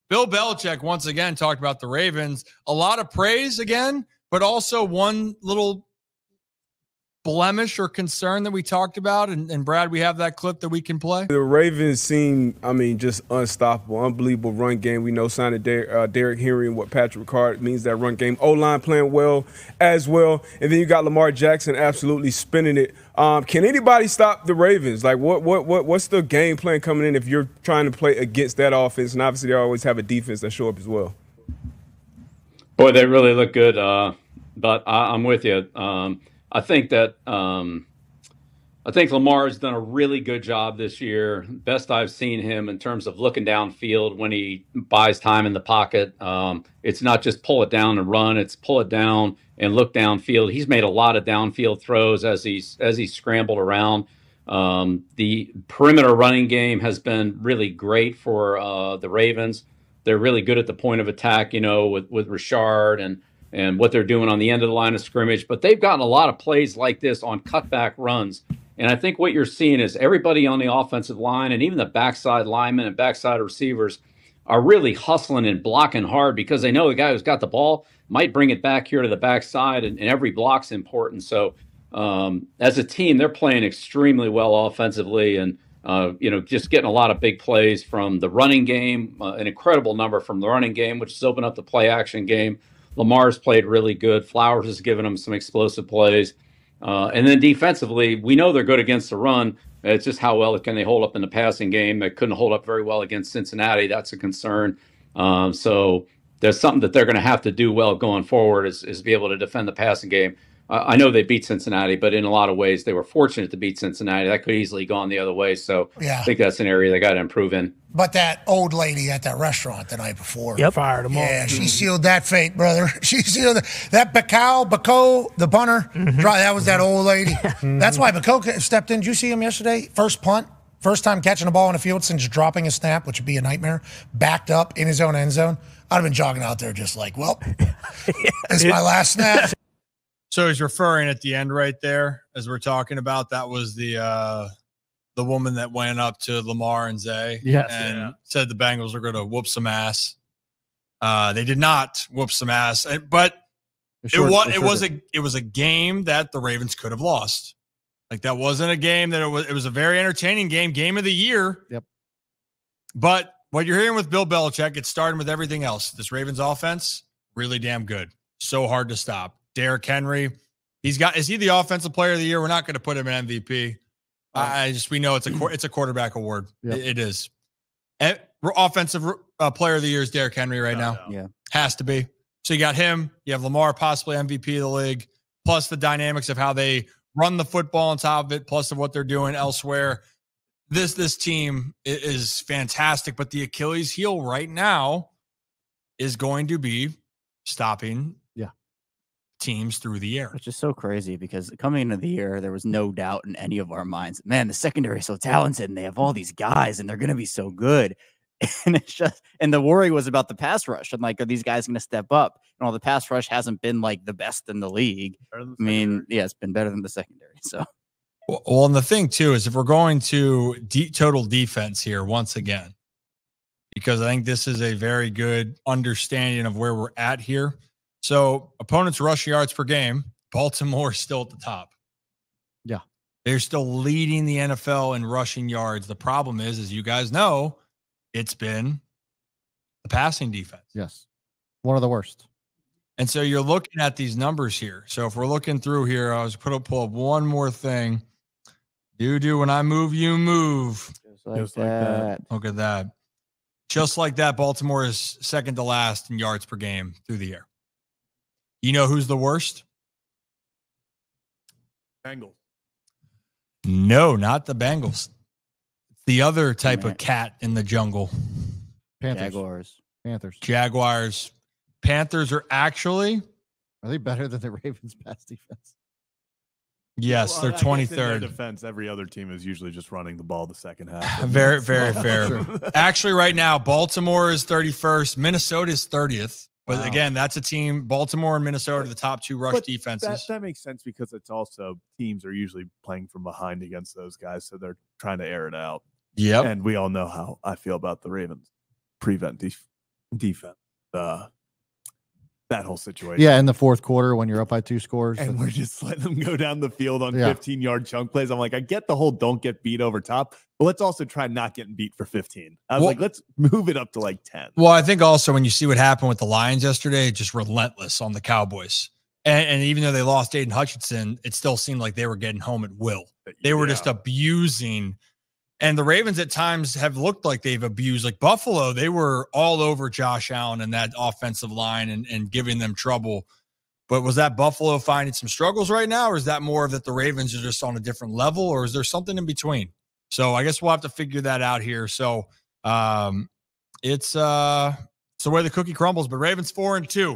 Bill Belichick once again talked about the Ravens. A lot of praise again, but also one little blemish or concern that we talked about. And Brad, we have that clip that we can play. The Ravens seem, just unstoppable, unbelievable run game. We know signing Derrick Henry and what Patrick Ricard means that run game. O-line playing well as well. And then you got Lamar Jackson absolutely spinning it. Can anybody stop the Ravens? Like, what's the game plan coming in if you're trying to play against that offense? And obviously they always have a defense that show up as well. Boy, they really look good. But I'm with you. I think Lamar has done a really good job this year. Best I've seen him in terms of looking downfield when he buys time in the pocket. It's not just pull it down and run; it's pull it down and look downfield. He's made a lot of downfield throws as he's scrambled around. The perimeter running game has been really great for the Ravens. They're really good at the point of attack, with Richard and what they're doing on the end of the line of scrimmage. But they've gotten a lot of plays like this on cutback runs. And I think what you're seeing is everybody on the offensive line and even the backside linemen and backside receivers are really hustling and blocking hard because they know the guy who's got the ball might bring it back here to the backside, and every block's important. So as a team, they're playing extremely well offensively and, just getting a lot of big plays from the running game, an incredible number from the running game, which has opened up the play action game. Lamar's played really good. Flowers has given them some explosive plays. And then defensively, we know they're good against the run. It's just how well can they hold up in the passing game. They couldn't hold up very well against Cincinnati. That's a concern. So there's something that they're going to have to do well going forward is be able to defend the passing game. I know they beat Cincinnati, but in a lot of ways, they were fortunate to beat Cincinnati. That could easily gone the other way. So I think that's an area they got to improve in. But that old lady at that restaurant the night before. Fired them all. Yeah, she sealed that fate, brother. She sealed that Bacall, the punter. That was that old lady. That's why Bacall stepped in. Did you see him yesterday? First punt. First time catching a ball in the field since dropping a snap, which would be a nightmare. Backed up in his own end zone. I'd have been jogging out there just like, well, it's my last snap. So he's referring at the end right there, as we're talking about, that was the woman that went up to Lamar and Zay said the Bengals are going to whoop some ass. They did not whoop some ass, but it was a game that the Ravens could have lost. Like, that wasn't a game that it was a very entertaining game of the year. Yep. But what you're hearing with Bill Belichick, it's starting with everything else. This Ravens offense, really damn good. So hard to stop. Derrick Henry, is he the offensive player of the year? We're not going to put him in MVP. We know it's a quarterback award. Yep. It is. Offensive player of the year is Derrick Henry right now. Yeah. Has to be. So you got him. You have Lamar, possibly MVP of the league, plus the dynamics of how they run the football on top of it, plus of what they're doing elsewhere. This team is fantastic, but the Achilles heel right now is going to be stopping teams through the air. Which is so crazy because coming into the year, there was no doubt in any of our minds, man, the secondary is so talented and they have all these guys and they're going to be so good. And it's just, and the worry was about the pass rush. And like, are these guys going to step up? And all the pass rush hasn't been like the best in the league. It's been better than the secondary. So, well, and the thing too is if we're going to total defense here once again, because I think this is a very good understanding of where we're at here. So opponents' rush yards per game, Baltimore is still at the top. Yeah. They're still leading the NFL in rushing yards. The problem is, as you guys know, it's been the passing defense. Yes. One of the worst. And so you're looking at these numbers here. So if we're looking through here, I was pull up one more thing. When I move, you move. Just like that. Look at that. Just like that, Baltimore is second to last in yards per game through the air. You know who's the worst? Bengals. No, not the Bengals. The other type of cat in the jungle. Panthers. Jaguars. Panthers are actually. Are they better than the Ravens' pass defense? Yes, they're 23rd. In their defense, every other team is usually just running the ball the second half. Very, very fair. Actually, right now, Baltimore is 31st. Minnesota is 30th. But again, that's a team. Baltimore and Minnesota are the top two rush defenses. That makes sense because it's also teams are usually playing from behind against those guys, so they're trying to air it out. Yep. And we all know how I feel about the Ravens prevent defense. That whole situation. Yeah, in the fourth quarter when you're up by 2 scores. And we're just letting them go down the field on 15-yard chunk plays. I'm like, I get the whole don't get beat over top, but let's also try not getting beat for 15. I was like, let's move it up to like 10. Well, I think also when you see what happened with the Lions yesterday, just relentless on the Cowboys. And even though they lost Aiden Hutchinson, it still seemed like they were getting home at will. They were just abusing. And the Ravens at times have looked like they've abused. Like Buffalo, they were all over Josh Allen and that offensive line and giving them trouble. But was that Buffalo finding some struggles right now? Or is that more of that the Ravens are just on a different level? Or is there something in between? So I guess we'll have to figure that out here. So it's the way the cookie crumbles. But Ravens 4-2.